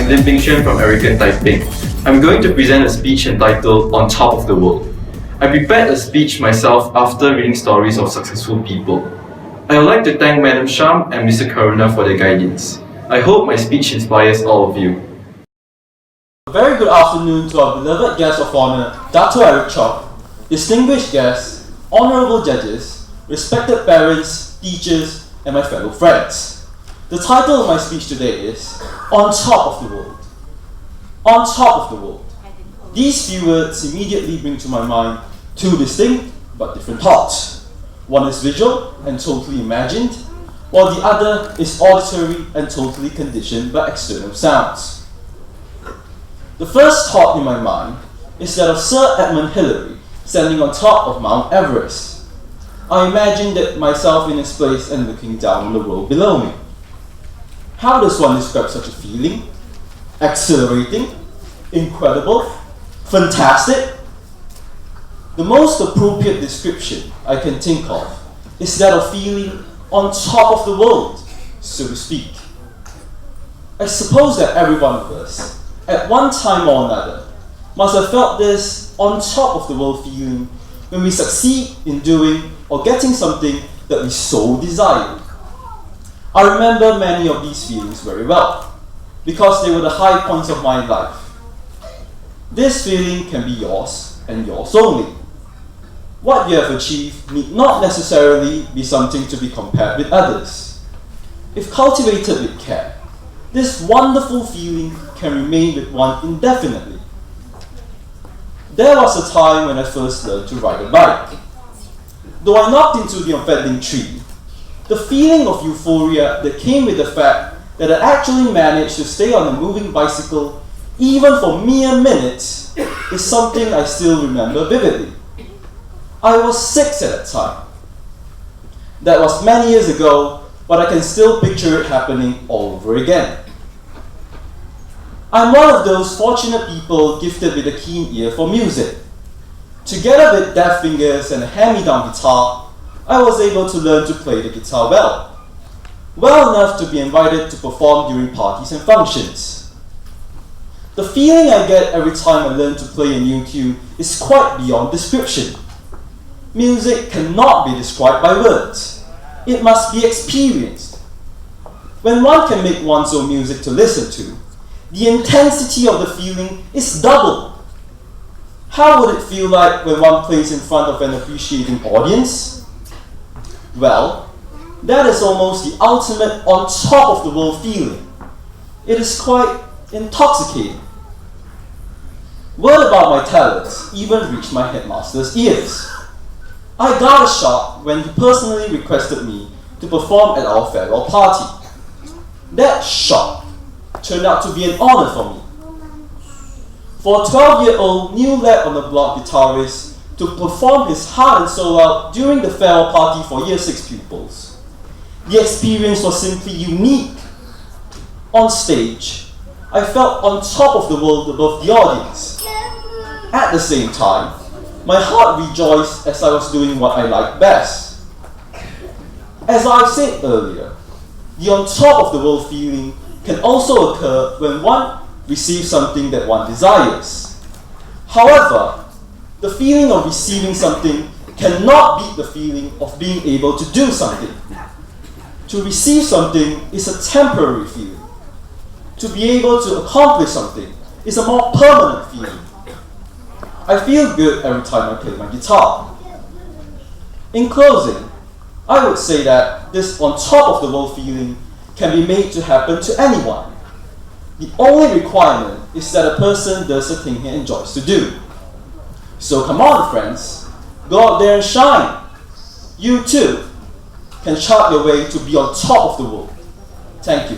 I'm Xuan from Erican, Taiping. I'm going to present a speech entitled On Top of the World. I prepared a speech myself after reading stories of successful people. I would like to thank Madam Sham and Mr. Karuna for their guidance. I hope my speech inspires all of you. A very good afternoon to our beloved guest of honor, Dr. Eric Chok, distinguished guests, honorable judges, respected parents, teachers, and my fellow friends. The title of my speech today is On Top of the World. On top of the world. These few words immediately bring to my mind two distinct but different thoughts. One is visual and totally imagined, while the other is auditory and totally conditioned by external sounds. The first thought in my mind is that of Sir Edmund Hillary standing on top of Mount Everest. I imagined that myself in his place and looking down on the world below me. How does one describe such a feeling? Exhilarating? Incredible? Fantastic? The most appropriate description I can think of is that of feeling on top of the world, so to speak. I suppose that every one of us, at one time or another, must have felt this on top of the world feeling when we succeed in doing or getting something that we so desire. I remember many of these feelings very well, because they were the high points of my life. This feeling can be yours and yours only. What you have achieved need not necessarily be something to be compared with others. If cultivated with care, this wonderful feeling can remain with one indefinitely. There was a time when I first learned to ride a bike. Though I knocked into the unfettling tree, the feeling of euphoria that came with the fact that I actually managed to stay on a moving bicycle even for mere minutes is something I still remember vividly. I was 6 at that time. That was many years ago, but I can still picture it happening all over again. I'm one of those fortunate people gifted with a keen ear for music. Together with deft fingers and a hand-me-down guitar, I was able to learn to play the guitar well enough to be invited to perform during parties and functions. The feeling I get every time I learn to play a new tune is quite beyond description. Music cannot be described by words. It must be experienced. When one can make one's own music to listen to, the intensity of the feeling is doubled. How would it feel like when one plays in front of an appreciating audience? Well, that is almost the ultimate on top of the world feeling. It is quite intoxicating. Word about my talents even reached my headmaster's ears. I got a shock when he personally requested me to perform at our farewell party. That shock turned out to be an honor for me. For a 12-year-old new lad on the block guitarist to perform his heart and soul out during the farewell party for Year 6 pupils, the experience was simply unique. On stage, I felt on top of the world above the audience. At the same time, my heart rejoiced as I was doing what I liked best. As I said earlier, the on top of the world feeling can also occur when one receives something that one desires. However, the feeling of receiving something cannot beat the feeling of being able to do something. To receive something is a temporary feeling. To be able to accomplish something is a more permanent feeling. I feel good every time I play my guitar. In closing, I would say that this on top of the world feeling can be made to happen to anyone. The only requirement is that a person does the thing he enjoys to do. So come on, friends, go out there and shine. You too can chart your way to be on top of the world. Thank you.